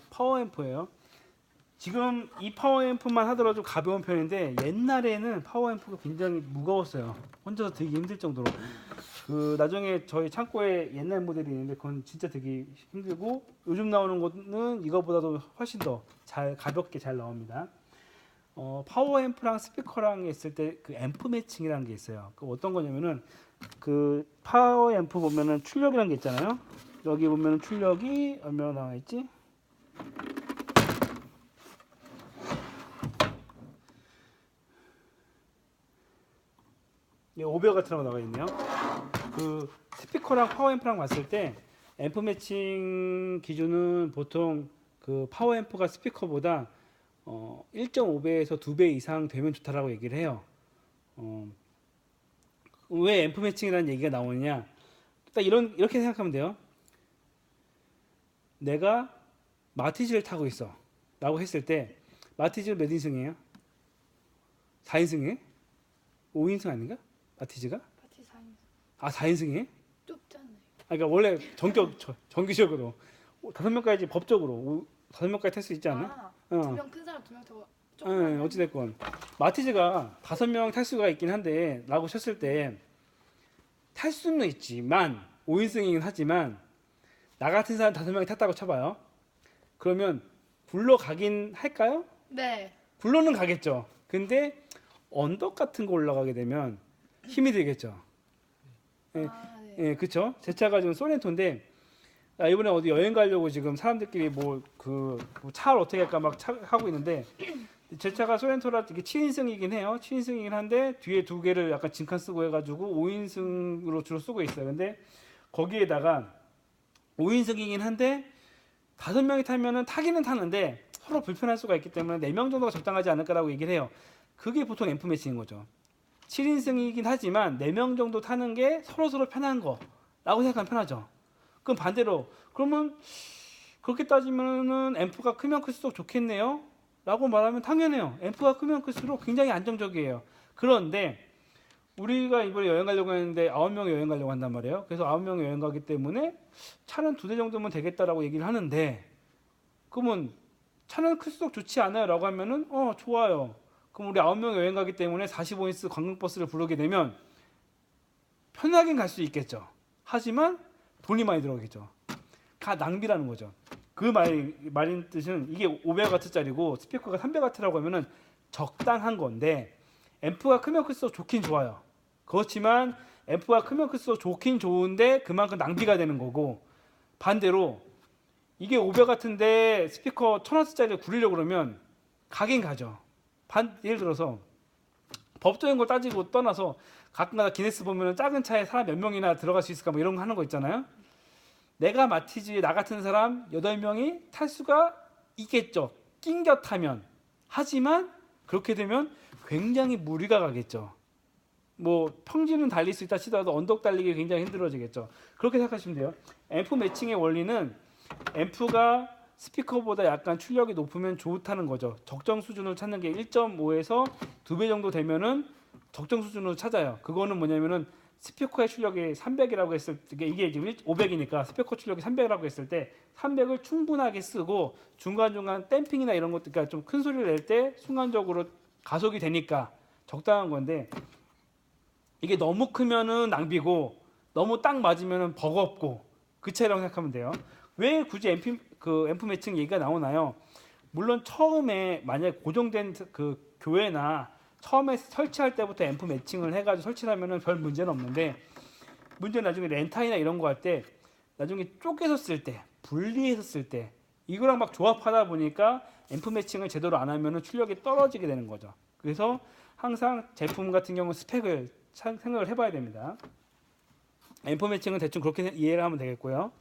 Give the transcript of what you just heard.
파워앰프예요. 지금 이 파워앰프만 하더라도 가벼운 편인데 옛날에는 파워앰프가 굉장히 무거웠어요. 혼자서 되게 힘들 정도로. 나중에 저희 창고에 옛날 모델이 있는데 그건 진짜 되게 힘들고 요즘 나오는 거는 이거보다도 훨씬 더 가볍게 잘 나옵니다. 파워앰프랑 스피커랑 했을 때 그 앰프 매칭이라는 게 있어요. 그 어떤 거냐면은 그 파워앰프 보면은 출력이라는 게 있잖아요. 여기 보면은 출력이 얼마나 나와 있지? 예, 500W라고 나와 있네요. 그 스피커랑 파워앰프랑 봤을 때 앰프 매칭 기준은 보통 그 파워앰프가 스피커보다 1.5배에서 2배 이상 되면 좋다라고 얘기를 해요. 왜 앰프 매칭이라는 얘기가 나오느냐? 딱 이렇게 생각하면 돼요. 내가 마티즈를 타고 있어 라고 했을 때 마티즈는 몇 인승이에요? 4인승이에요? 5인승 아닌가? 마티즈가? 파티 4인승. 아 4인승이에요? 좁잖아요. 그러니까 원래 정기적으로 5명까지 법적으로 5명까지 탈 수 있지 않나? 두 명 큰 사람, 두 명 더 네, 조금. 어찌됐건 마티즈가 5명 탈 수가 있긴 한데 라고 쳤을 때 탈 수는 있지만 5인승이긴 하지만 나 같은 사람 5명이 탔다고 쳐봐요. 그러면 굴러가긴 할까요? 네. 굴러는 가겠죠. 근데 언덕 같은 거 올라가게 되면 힘이 들겠죠. 예, 네. 예, 그쵸? 제 차가 지금 소렌토인데 이번에 어디 여행 가려고 지금 사람들끼리 뭐 차를 어떻게 할까 막 하고 있는데 제 차가 소렌토라 이게 7인승이긴 해요. 7인승이긴 한데 뒤에 두 개를 약간 짐칸 쓰고 해가지고 5인승으로 주로 쓰고 있어요. 근데 거기에다가 5인승이긴 한데 5명이 타면은 타기는 타는데 서로 불편할 수가 있기 때문에 4명 정도가 적당하지 않을까라고 얘기를 해요. 그게 보통 앰프 매칭인 거죠. 7인승이긴 하지만 4명 정도 타는 게 서로 편한 거라고 생각하면 편하죠. 그럼 반대로 그러면 그렇게 따지면은 앰프가 크면 클수록 좋겠네요 라고 말하면 당연해요. 앰프가 크면 클수록 굉장히 안정적이에요. 그런데 우리가 이번에 여행 가려고 했는데 9명이 여행 가려고 한단 말이에요. 그래서 9명이 여행 가기 때문에 차는 2대 정도면 되겠다라고 얘기를 하는데 그러면 차는 클수록 좋지 않아요 라고 하면은 좋아요. 그럼 우리 9명 여행 가기 때문에 45인승 관광버스를 부르게 되면 편하긴 갈 수 있겠죠. 하지만 돈이 많이 들어가겠죠. 다 낭비라는 거죠. 그 말인 뜻은 이게 500W짜리고 스피커가 300W라고 하면은 적당한 건데 앰프가 크면 클수록 좋긴 좋아요. 그렇지만 앰프가 크면 클수록 좋긴 좋은데 그만큼 낭비가 되는 거고 반대로 이게 500W인데 스피커 1000W짜리를 구리려고 그러면 가긴 가죠. 예를 들어서 법적인 걸 따지고 떠나서 가끔가다 기네스 보면 작은 차에 사람 몇 명이나 들어갈 수 있을까 뭐 이런 거 하는 거 있잖아요. 내가 마티즈에 나 같은 사람 8명이 탈 수가 있겠죠. 낑겨 타면. 하지만 그렇게 되면 굉장히 무리가 가겠죠. 뭐 평지는 달릴 수 있다 치더라도 언덕 달리기 굉장히 힘들어지겠죠. 그렇게 생각하시면 돼요. 앰프 매칭의 원리는 앰프가 스피커보다 약간 출력이 높으면 좋다는 거죠. 적정 수준을 찾는 게 1.5에서 2배 정도 되면은 적정 수준으로 찾아요. 그거는 뭐냐면은 스피커의 출력이 300이라고 했을 때 이게 지금 500이니까 스피커 출력이 300이라고 했을 때 300을 충분하게 쓰고 중간중간 댐핑이나 이런 것들 그러니까 좀 큰 소리를 낼 때 순간적으로 가속이 되니까 적당한 건데 이게 너무 크면은 낭비고 너무 딱 맞으면은 버겁고 그 차이라고 생각하면 돼요. 왜 굳이 앰프 매칭 얘기가 나오나요? 물론 처음에 만약 고정된 그 교회나 처음에 설치할 때부터 앰프 매칭을 해가지고 설치를 하면은 별 문제는 없는데 문제는 나중에 렌탈이나 이런 거 할 때 나중에 쪼개서 쓸 때 분리해서 쓸 때 이거랑 막 조합하다 보니까 앰프 매칭을 제대로 안 하면은 출력이 떨어지게 되는 거죠. 그래서 항상 제품 같은 경우 스펙을 생각을 해봐야 됩니다. 앰프 매칭은 대충 그렇게 이해를 하면 되겠고요.